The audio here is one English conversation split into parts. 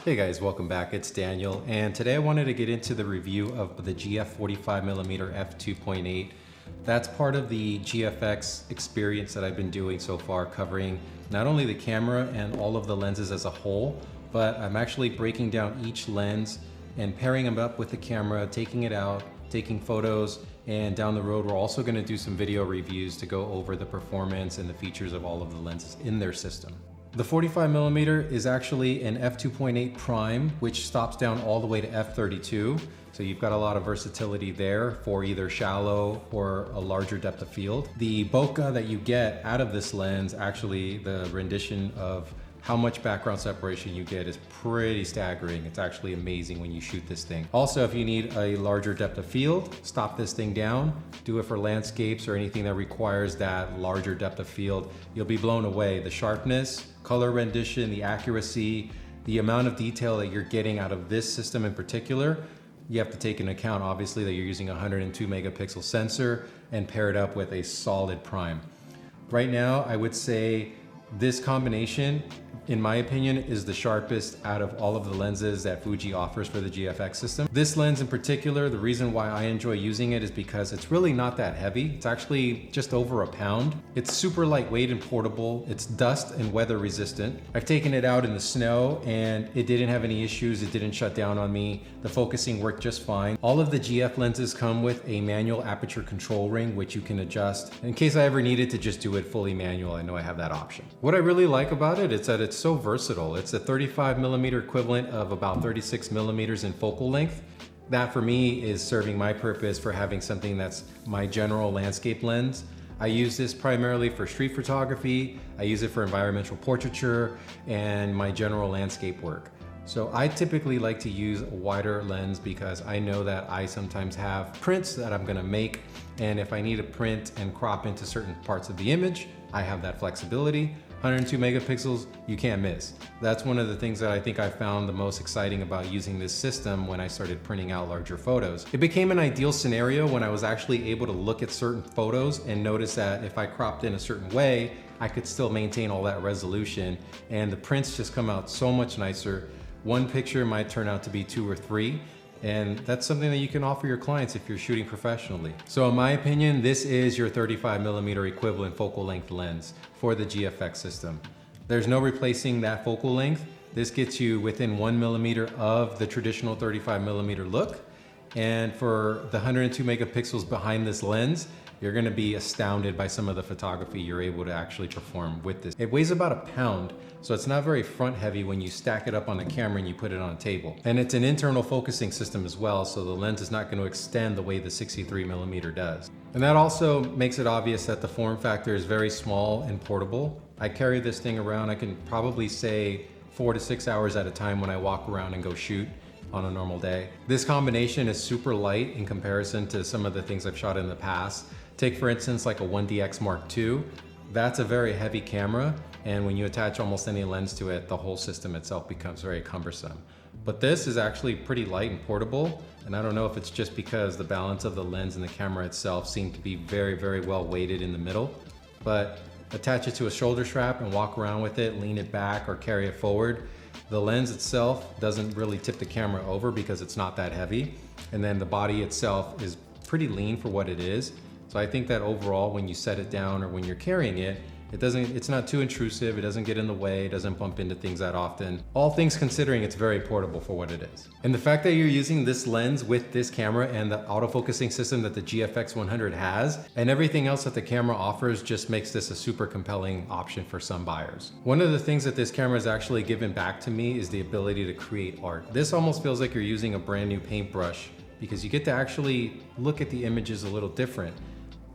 Hey guys, welcome back. It's Daniel, and today I wanted to get into the review of the GF45mm f2.8. That's part of the GFX experience that I've been doing so far, covering not only the camera and all of the lenses as a whole, but I'm actually breaking down each lens and pairing them up with the camera, taking it out, taking photos, and down the road we're also going to do some video reviews to go over the performance and the features of all of the lenses in their system. The 45mm is actually an f2.8 prime, which stops down all the way to f32. So you've got a lot of versatility there for either shallow or a larger depth of field. The bokeh that you get out of this lens, actually the rendition of how much background separation you get is pretty staggering. It's actually amazing when you shoot this thing. Also, if you need a larger depth of field, stop this thing down, do it for landscapes or anything that requires that larger depth of field. You'll be blown away. The sharpness, color rendition, the accuracy, the amount of detail that you're getting out of this system in particular, you have to take into account obviously that you're using a 102 megapixel sensor and pair it up with a solid prime. Right now, I would say this combination, in my opinion, is the sharpest out of all of the lenses that Fuji offers for the GFX system. This lens in particular, the reason why I enjoy using it is because it's really not that heavy. It's actually just over a pound. It's super lightweight and portable. It's dust and weather resistant. I've taken it out in the snow and it didn't have any issues. It didn't shut down on me. The focusing worked just fine. All of the GF lenses come with a manual aperture control ring, which you can adjust. In case I ever needed to just do it fully manual, I know I have that option. What I really like about it is that it's so versatile. It's a 35mm equivalent of about 36mm in focal length. That for me is serving my purpose for having something that's my general landscape lens. I use this primarily for street photography. I use it for environmental portraiture and my general landscape work. So I typically like to use a wider lens because I know that I sometimes have prints that I'm gonna make, and if I need to print and crop into certain parts of the image, I have that flexibility. 102 megapixels, you can't miss. That's one of the things that I think I found the most exciting about using this system when I started printing out larger photos. It became an ideal scenario when I was actually able to look at certain photos and notice that if I cropped in a certain way, I could still maintain all that resolution, and the prints just come out so much nicer. One picture might turn out to be 2 or 3, and that's something that you can offer your clients if you're shooting professionally. So in my opinion, this is your 35mm equivalent focal length lens for the GFX system. There's no replacing that focal length. This gets you within 1mm of the traditional 35mm look. And for the 102 megapixels behind this lens, you're gonna be astounded by some of the photography you're able to actually perform with this. It weighs about a pound, so it's not very front heavy when you stack it up on the camera and you put it on a table. And it's an internal focusing system as well, so the lens is not gonna extend the way the 63mm does. And that also makes it obvious that the form factor is very small and portable. I carry this thing around, I can probably say 4 to 6 hours at a time when I walk around and go shoot on a normal day. This combination is super light in comparison to some of the things I've shot in the past. Take for instance like a 1DX Mark II. That's a very heavy camera, and when you attach almost any lens to it, the whole system itself becomes very cumbersome. But this is actually pretty light and portable, and I don't know if it's just because the balance of the lens and the camera itself seem to be very, very well weighted in the middle, but attach it to a shoulder strap and walk around with it, lean it back or carry it forward. The lens itself doesn't really tip the camera over because it's not that heavy, and then the body itself is pretty lean for what it is. So I think that overall, when you set it down or when you're carrying it, it's not too intrusive, it doesn't get in the way, it doesn't bump into things that often. All things considering, it's very portable for what it is. And the fact that you're using this lens with this camera and the autofocusing system that the GFX100 has, and everything else that the camera offers just makes this a super compelling option for some buyers. One of the things that this camera has actually given back to me is the ability to create art. This almost feels like you're using a brand new paintbrush because you get to actually look at the images a little different.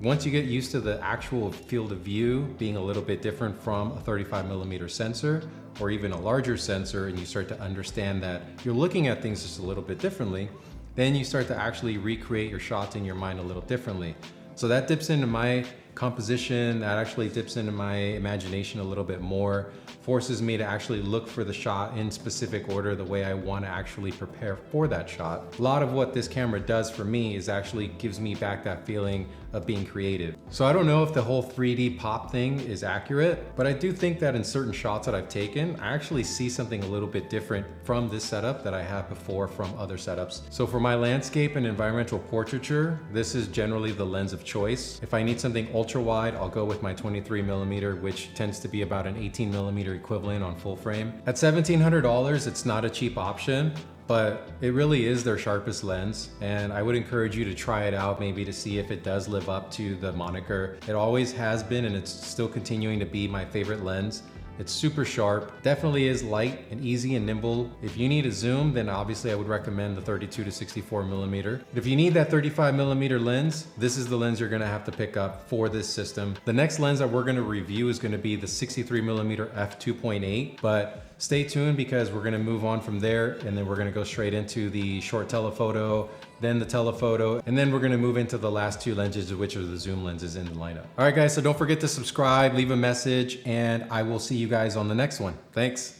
Once you get used to the actual field of view being a little bit different from a 35mm sensor or even a larger sensor, and you start to understand that you're looking at things just a little bit differently, then you start to actually recreate your shots in your mind a little differently. So that dips into my composition, that actually dips into my imagination a little bit more, forces me to actually look for the shot in specific order the way I want to actually prepare for that shot. A lot of what this camera does for me is actually gives me back that feeling of being creative. So I don't know if the whole 3D pop thing is accurate, but I do think that in certain shots that I've taken, I actually see something a little bit different from this setup that I have before from other setups. So for my landscape and environmental portraiture, this is generally the lens of choice. If I need something ultra wide, I'll go with my 23mm, which tends to be about an 18mm equivalent on full frame. At $1,700, it's not a cheap option, but it really is their sharpest lens, and I would encourage you to try it out maybe to see if it does live up to the moniker. It always has been, and it's still continuing to be my favorite lens. It's super sharp, definitely is light and easy and nimble. If you need a zoom, then obviously I would recommend the 32 to 64mm. But if you need that 35mm lens, this is the lens you're gonna have to pick up for this system. The next lens that we're gonna review is gonna be the 63mm f2.8, but stay tuned because we're gonna move on from there, and then we're gonna go straight into the short telephoto, then the telephoto, and then we're gonna move into the last two lenses, which are the zoom lenses in the lineup. All right guys, so don't forget to subscribe, leave a message, and I will see you guys on the next one. Thanks.